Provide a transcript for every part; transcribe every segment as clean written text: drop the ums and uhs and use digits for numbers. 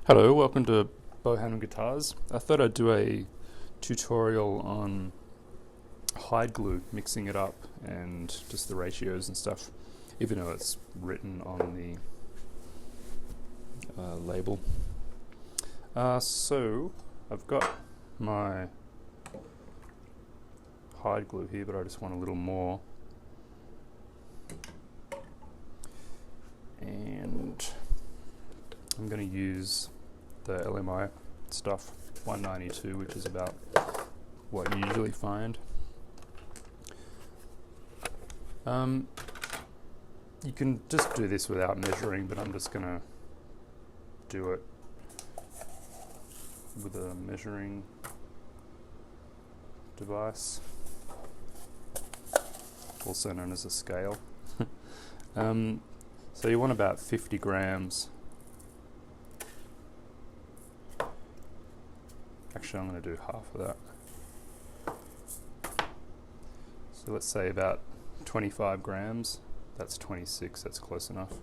Hello, welcome to Beau Hannam Guitars. I thought I'd do a tutorial on hide glue, mixing it up, and just the ratios and stuff, even though it's written on the label. So I've got my hide glue here, but I just want a little more. And I'm going to use the LMI stuff, 192, which is about what you usually find. You can just do this without measuring, but I'm just going to do it with a measuring device, also known as a scale. So you want about 50 grams. Actually, I'm going to do half of that. So let's say about 25 grams. That's 26, that's close enough.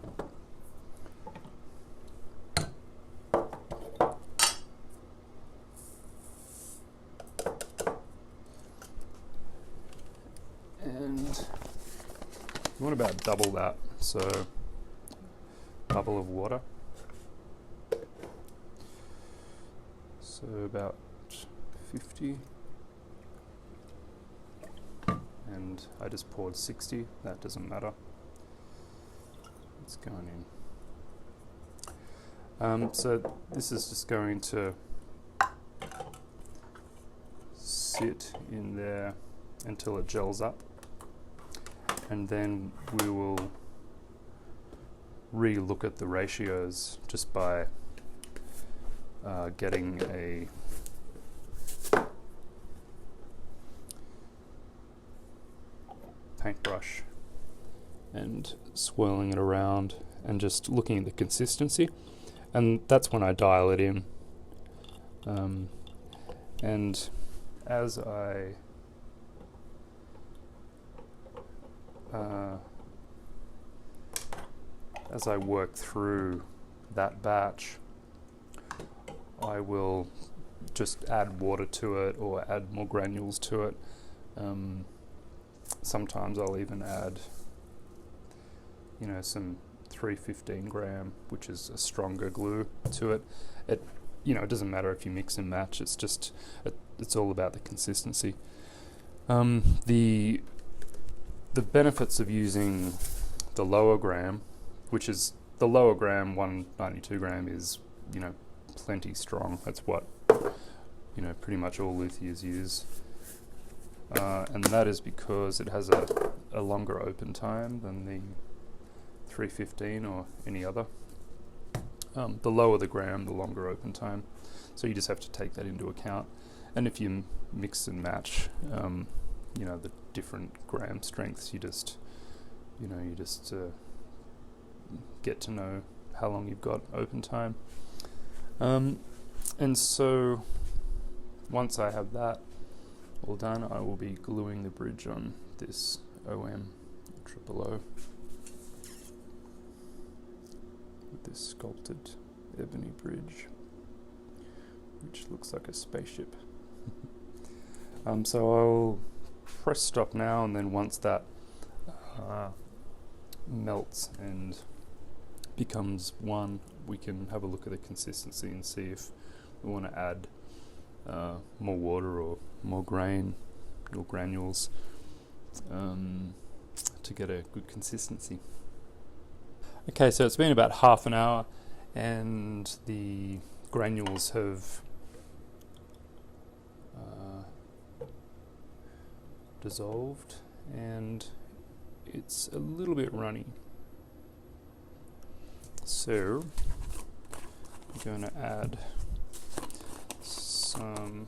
And you want about double that, so bubble of water. So about 50, and I just poured 60, that doesn't matter. It's going in. So this is just going to sit in there until it gels up, and then we will re-look at the ratios just by getting a paintbrush and swirling it around and just looking at the consistency, and that's when I dial it in. And as I work through that batch, I will just add water to it or add more granules to it. Sometimes I'll even add, some 315 gram, which is a stronger glue, to it. It doesn't matter if you mix and match. It's just it's all about the consistency. The benefits of using the lower gram, which is the lower gram, 192 gram, is plenty strong. That's what pretty much all luthiers use, and that is because it has a longer open time than the 315 or any other. The lower the gram, the longer open time, so you just have to take that into account. And if you mix and match the different gram strengths, you just get to know how long you've got open time. And so once I have that all done, I will be gluing the bridge on this OM triple O with this sculpted ebony bridge, which looks like a spaceship. So I'll press stop now, and then once that melts and becomes one, we can have a look at the consistency and see if we want to add more water or more grain or granules to get a good consistency. Okay, so it's been about half an hour and the granules have dissolved, and it's a little bit runny. So I'm going to add some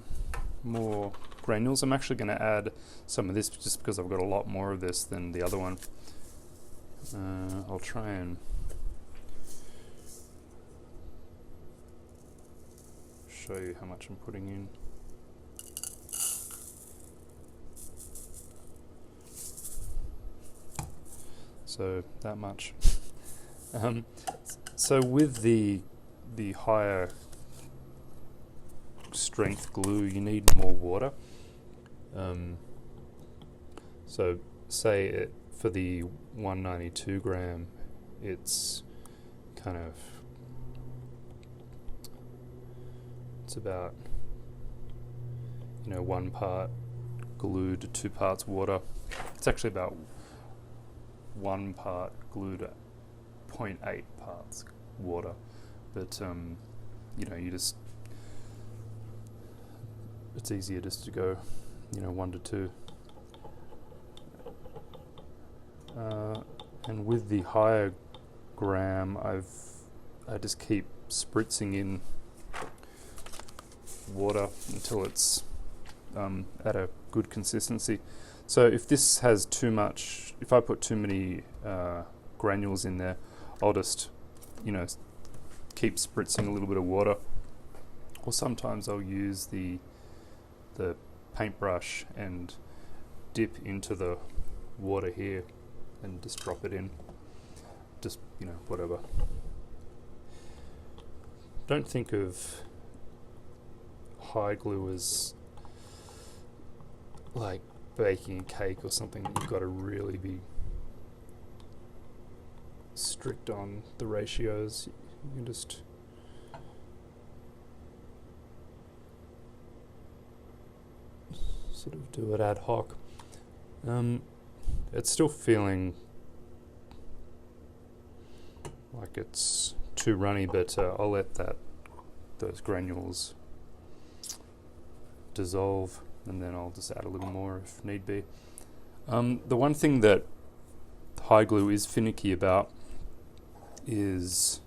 more granules. I'm actually going to add some of this just because I've got a lot more of this than the other one. I'll try and show you how much I'm putting in. So that much. So with the higher strength glue, you need more water. So say it, for the 192 gram, it's kind of, it's about, 1 part glue to 2 parts water. It's actually about 1 part glue to 0.8 parts water, but you just, it's easier just to go 1 to 2. And with the higher gram, I just keep spritzing in water until it's at a good consistency. So if this has too much, if I put too many granules in there, I'll just keep spritzing a little bit of water, or sometimes I'll use the paintbrush and dip into the water here and just drop it in, just whatever. Don't think of high glue as like baking a cake or something. You've got to really be strict on the ratios. You can just sort of do it ad hoc. It's still feeling like it's too runny, but I'll let those granules dissolve, and then I'll just add a little more if need be. The one thing that high glue is finicky about is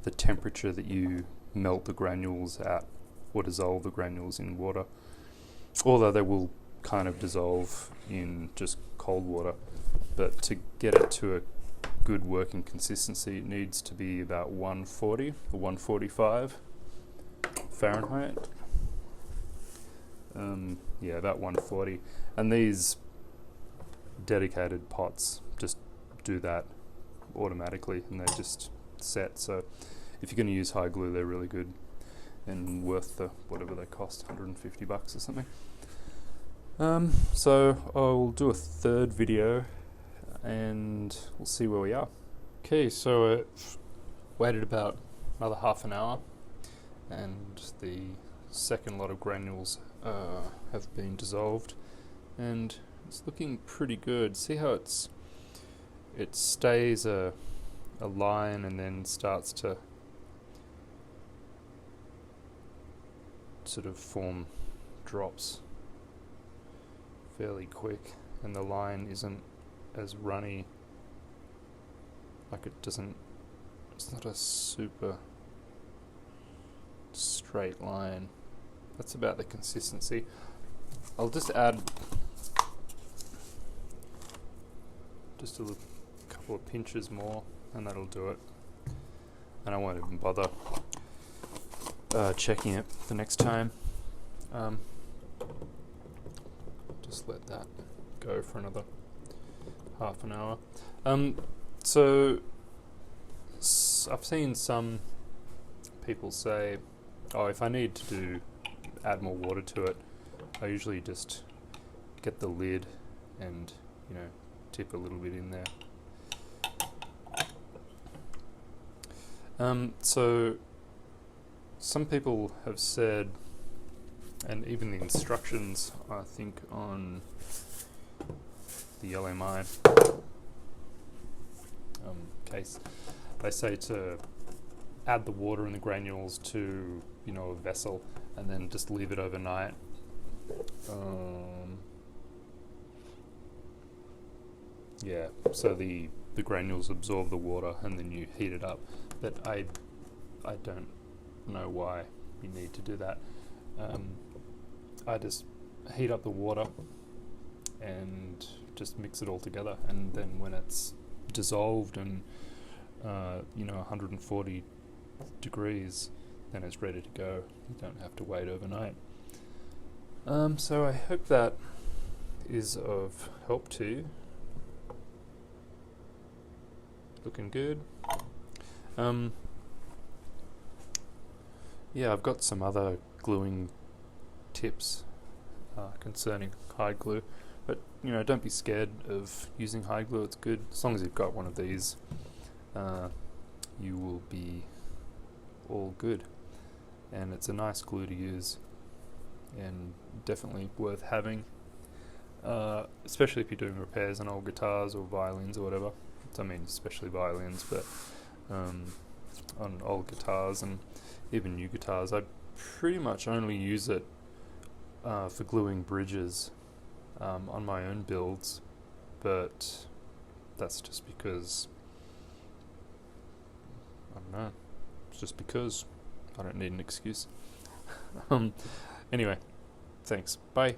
the temperature that you melt the granules at, or dissolve the granules in water, although they will kind of dissolve in just cold water. But to get it to a good working consistency, it needs to be about 140 or 145 Fahrenheit. Yeah, about 140. And these dedicated pots just do that automatically, and they're just set. So if you're going to use high glue, they're really good and worth the whatever they cost, $150 or something. So I'll do a third video and we'll see where we are. Okay, so I've waited about another half an hour, and the second lot of granules have been dissolved, and it's looking pretty good. See how it stays a line and then starts to sort of form drops fairly quick, and the line isn't as runny, like it's not a super straight line. That's about the consistency. I'll just add just a couple of pinches more, and that'll do it, and I won't even bother checking it the next time. Just let that go for another half an hour. So I've seen some people say, oh, if I need to add more water to it, I usually just get the lid and tip a little bit in there. So some people have said, and even the instructions, I think, on the LMI case, they say to add the water and the granules to a vessel and then just leave it overnight. Yeah, so the granules absorb the water and then you heat it up, but I don't know why you need to do that. I just heat up the water and just mix it all together, and then when it's dissolved and 140 degrees, then it's ready to go. You don't have to wait overnight. So I hope that is of help to you. Looking good. Yeah, I've got some other gluing tips concerning hide glue. But don't be scared of using hide glue. It's good as long as you've got one of these. You will be all good, and it's a nice glue to use, and definitely worth having. Especially if you're doing repairs on old guitars or violins or whatever. I mean, especially violins, but on old guitars and even new guitars, I pretty much only use it for gluing bridges on my own builds, but that's just because, I don't know, it's just because I don't need an excuse. Anyway, thanks, bye.